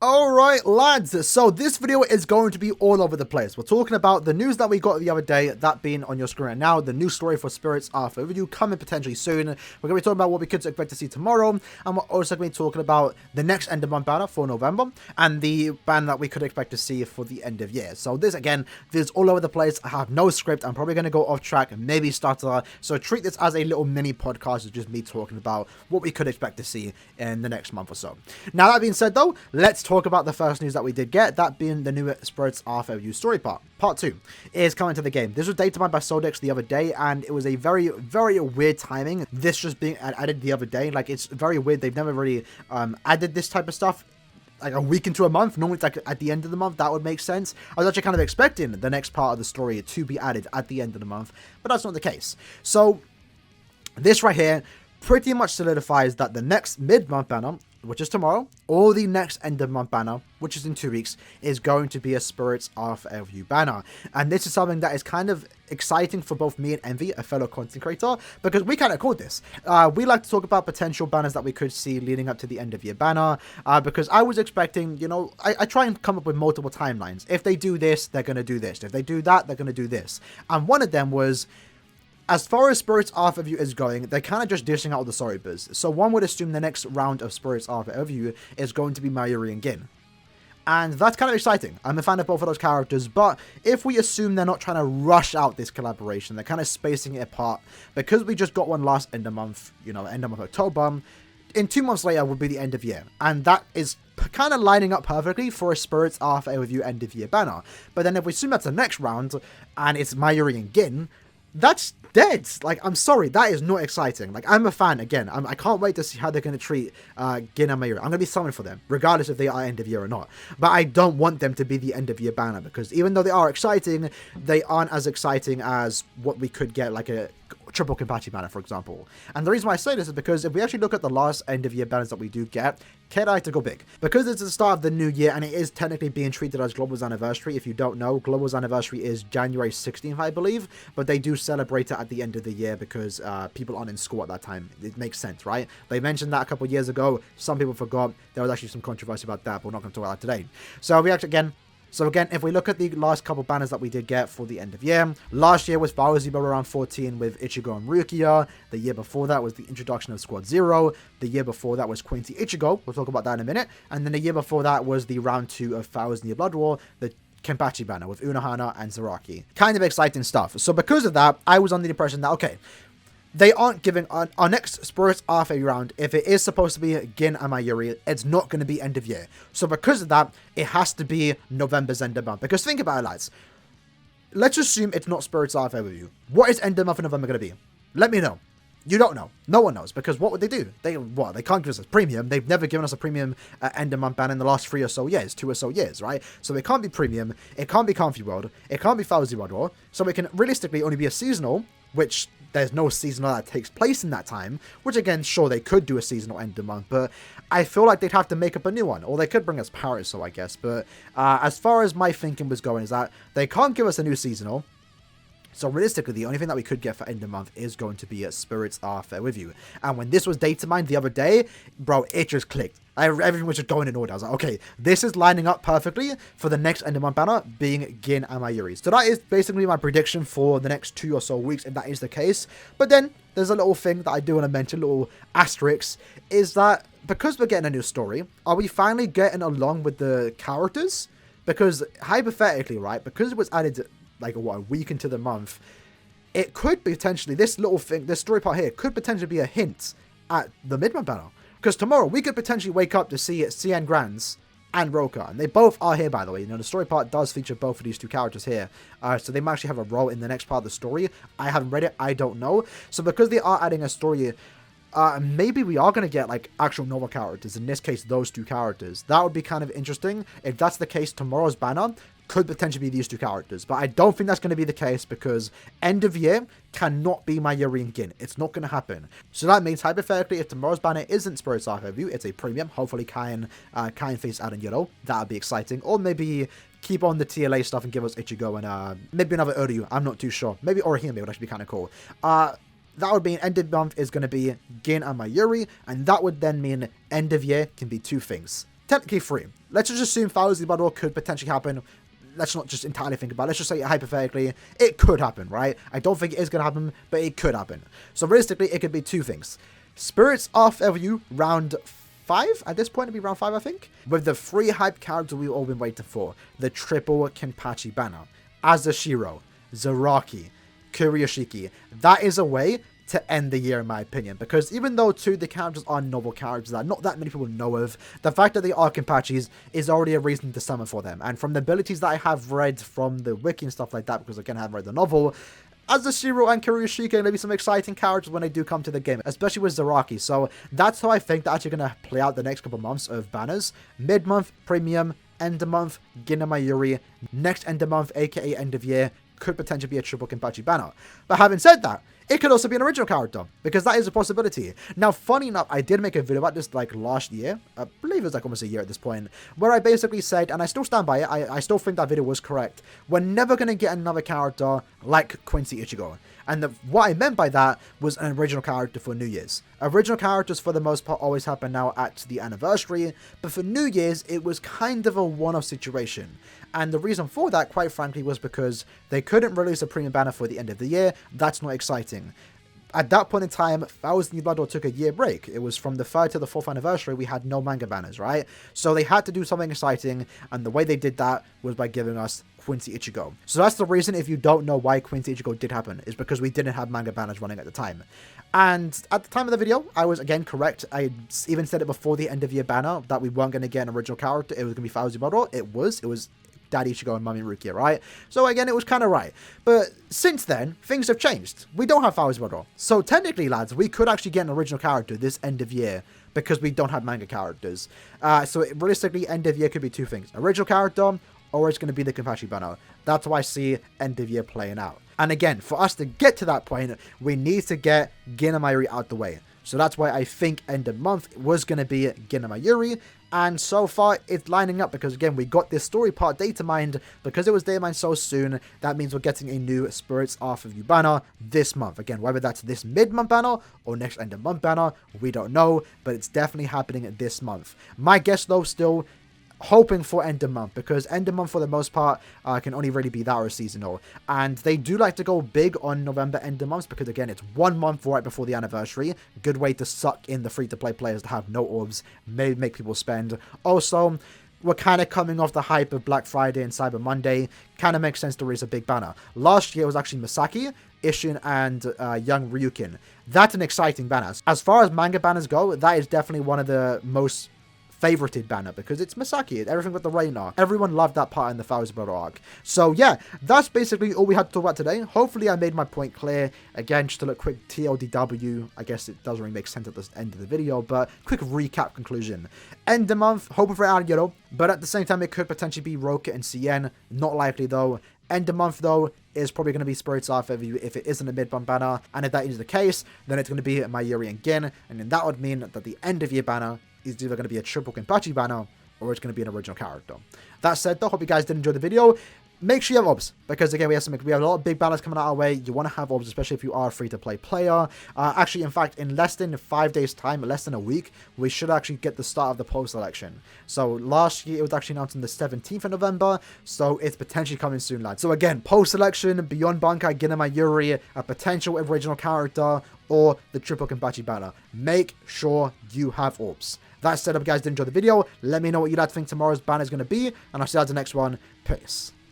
Alright lads, so this video is going to be all over the place. We're talking about the news that we got the other day, that being on your screen right now, the new story for Spirits Arthur review coming potentially soon. We're going to be talking about what we could expect to see tomorrow, and we're also going to be talking about the next end of month banner for November, and the banner that we could expect to see for the end of year. So this is all over the place. I have no script. I'm probably going to go off track and maybe stutter, so treat this as a little mini podcast of just me talking about what we could expect to see in the next month or so. Now that being said though, let's talk about the first news that we did get, that being the new Spirits Arthur review story part. Part 2 is coming to the game. This was data mined by Soldex the other day, and it was a very, very weird timing. This just being added the other day. Like, it's very weird. They've never really added this type of stuff like a week into a month. Normally it's like at the end of the month. That would make sense. I was actually kind of expecting the next part of the story to be added at the end of the month, but that's not the case. So this right here pretty much solidifies that the next mid-month banner, which is tomorrow, or the next end of month banner, which is in 2 weeks, is going to be a Spirits Arthur review banner. And this is something that is kind of exciting for both me and Envy, a fellow content creator, because we kind of called this. We like to talk about potential banners that we could see leading up to the end of year banner, because I was expecting, you know, I try and come up with multiple timelines. If they do this, they're going to do this. If they do that, they're going to do this. And one of them was, as far as Spirits Arthur review is going, they're kind of just dishing out all the storybooks. So one would assume the next round of Spirits Arthur review is going to be Mayuri and Gin. And that's kind of exciting. I'm a fan of both of those characters, but if we assume they're not trying to rush out this collaboration, they're kind of spacing it apart, because we just got one last end of month, you know, end of month October, in 2 months later would be the end of year. And that is kind of lining up perfectly for a Spirits Arthur review end of year banner. But then if we assume that's the next round, and it's Mayuri and Gin, that's dead. Like, I'm sorry, that is not exciting. Like, I'm a fan, again. I can't wait to see how they're going to treat Gin and Mayuri. I'm going to be summoning for them, regardless if they are end of year or not. But I don't want them to be the end of year banner, because even though they are exciting, they aren't as exciting as what we could get, like a triple Kenpachi banner, for example. And the reason why I say this is because if we actually look at the last end of year banners that we do get, Kedai to go big. Because it's the start of the new year, and it is technically being treated as Global's anniversary. If you don't know, Global's anniversary is January 16th, I believe, but they do celebrate it at the end of the year because people aren't in school at that time. It makes sense, right? They mentioned that a couple of years ago. Some people forgot. There was actually some controversy about that, but we're not going to talk about that today. So we actually, again, if we look at the last couple banners that we did get for the end of year, last year was Vaoziba around 14 with Ichigo and Rukia. The year before that was the introduction of Squad Zero. The year before that was Quincy Ichigo. We'll talk about that in a minute. And then the year before that was the round 2 of 1000 Year Blood War, the Kenpachi banner with Unohana and Zaraki. Kind of exciting stuff. So because of that, I was under the impression that, okay, they aren't giving our next Spirits Arthur round. If it is supposed to be Gin and Mayuri, it's not going to be end of year. So because of that, it has to be November's end of month. Because think about it, lads. Let's assume it's not Spirits Arthur review. What is end of month in November going to be? Let me know. You don't know. No one knows. Because what would they do? They can't give us a premium. They've never given us a premium end of month ban in the last 3 or so years, 2 or so years, right? So it can't be premium. It can't be Comfy World. It can't be Fauzi World War. So it can realistically only be a seasonal, which there's no seasonal that takes place in that time, which again, sure, they could do a seasonal end of month, but I feel like they'd have to make up a new one, or they could bring us Parasol, I guess. But as far as my thinking was going is that they can't give us a new seasonal. So realistically, the only thing that we could get for end of month is going to be a Spirits Arthur with you. And when this was data mined the other day, bro, it just clicked. Everything was just going in order. I was like, okay, this is lining up perfectly for the next end of month banner being Gin and Mayuri. So that is basically my prediction for the next 2 or so weeks, if that is the case. But then there's a little thing that I do want to mention, a little asterisk, is that because we're getting a new story, are we finally getting along with the characters? Because hypothetically, right, because it was added like a week into the month, it could potentially, this little thing, this story part here, could potentially be a hint at the mid-month banner. Because tomorrow, we could potentially wake up to see Cien Grands and Roka. And they both are here, by the way. You know, the story part does feature both of these two characters here. So they might actually have a role in the next part of the story. I haven't read it. I don't know. So because they are adding a story, maybe we are going to get, like, actual novel characters. In this case, those two characters. That would be kind of interesting. If that's the case, tomorrow's banner could potentially be these two characters. But I don't think that's going to be the case because end of year cannot be Mayuri and Gin. It's not going to happen. So that means, hypothetically, if tomorrow's banner isn't Spirits Arthur review, it's a premium. Hopefully, Kain face Aaroniero. That would be exciting. Or maybe keep on the TLA stuff and give us Ichigo and maybe another Uryu. I'm not too sure. Maybe Orihime would actually be kind of cool. That would mean end of month is going to be Gin and Mayuri, and that would then mean end of year can be two things. technically 3. Let's just assume Thousand Battle could potentially happen. Let's not just entirely think about it. Let's just say hypothetically, it could happen, right? I don't think it is going to happen, but it could happen. So realistically, it could be 2 things. Spirits of Everview round 5. At this point, it'd be round 5, I think. With the 3 hype characters we've all been waiting for. The triple Kenpachi banner. Azashiro, Zaraki, Kuryoshiki. That is a way to end the year, in my opinion, because even though 2 of the characters are novel characters that not that many people know of, the fact that they are Kenpachis is already a reason to summon for them. And from the abilities that I have read from the wiki and stuff like that, because again I haven't read the novel, Azashiro and Kuryoshiki are going to be some exciting characters when they do come to the game, especially with Zaraki. So that's how I think they're actually going to play out the next couple months of banners. Mid-month, Premium, end of month, Ginnamayuri, next end of month, aka end of year, could potentially be a triple Kenpachi banner. But having said that, it could also be an original character, because that is a possibility. Now, funny enough, I did make a video about this like last year, I believe it was like almost a year at this point, where I basically said, and I still stand by it, I still think that video was correct, we're never going to get another character like Quincy Ichigo. And what I meant by that was an original character for New Year's. Original characters, for the most part, always happen now at the anniversary, but for New Year's, it was kind of a one-off situation. And the reason for that, quite frankly, was because they couldn't release a premium banner for the end of the year. That's not exciting. At that point in time, Thousand Blood took a year break. It was from the 3rd to the 4th anniversary, we had no manga banners, right? So they had to do something exciting, and the way they did that was by giving us Quincy Ichigo. So that's the reason, if you don't know why Quincy Ichigo did happen, is because we didn't have manga banners running at the time. And at the time of the video, I was again correct. I even said it before the end of year banner that we weren't going to get an original character. It was going to be Thousand Blood. It was Daddy Ichigo and Mami Rukia, right? So again, it was kind of right. But since then, things have changed. We don't have Thousand Blood. So technically, lads, we could actually get an original character this end of year because we don't have manga characters. So realistically, end of year could be 2 things. Original character, or it's going to be the Kenpachi banner. That's how I see end of year playing out. And again, for us to get to that point, we need to get Ginnamayuri out the way. So that's why I think end of month was going to be Ginnamayuri. And so far, it's lining up because, again, we got this story part data mined. Because it was data mined so soon, that means we're getting a new Spirits Off of You banner this month. Again, whether that's this mid-month banner or next end of month banner, we don't know. But it's definitely happening this month. My guess, though, still hoping for end of month, because end of month for the most part can only really be that or seasonal, and they do like to go big on November end of months because again it's 1 month right before the anniversary. Good way to suck in the free-to-play players to have no orbs, may make people spend. Also, we're kind of coming off the hype of Black Friday and Cyber Monday. Kind of makes sense to raise a big banner. Last year it was actually Misaki, Ishin, and young Ryukin. That's an exciting banner. As far as manga banners go, that is definitely one of the most favorited banner because it's Misaki, everything with the rain arc. Everyone loved that part in the Thousand Blood arc. So yeah, that's basically all we had to talk about today. Hopefully I made my point clear. Again, just a little quick TLDW. I guess it doesn't really make sense at the end of the video, but quick recap conclusion. End of month, hoping for Aaroniero, but at the same time it could potentially be Roka and CN. Not likely though. End of month though is probably going to be Spirits Off if it isn't a mid-month banner, and if that is the case, then it's going to be Mayuri and Gin, and then that would mean that the end of year banner is either going to be a triple Kenpachi banner or it's going to be an original character. That said though, hope you guys did enjoy the video. Make sure you have orbs, because again we have a lot of big banners coming out our way. You want to have orbs, especially if you are a free-to-play player. Actually, in fact, in less than 5 days time, less than a week, we should actually get the start of the post election. So last year it was actually announced on the 17th of November, so it's potentially coming soon, lads. So again, post election, Beyond Bankai, Ginnamayuri, a potential original character, or the triple Kenpachi banner. Make sure you have orbs. That said, if you guys did enjoy the video, let me know what you'd like to think tomorrow's banner is going to be, and I'll see you at the next one. Peace.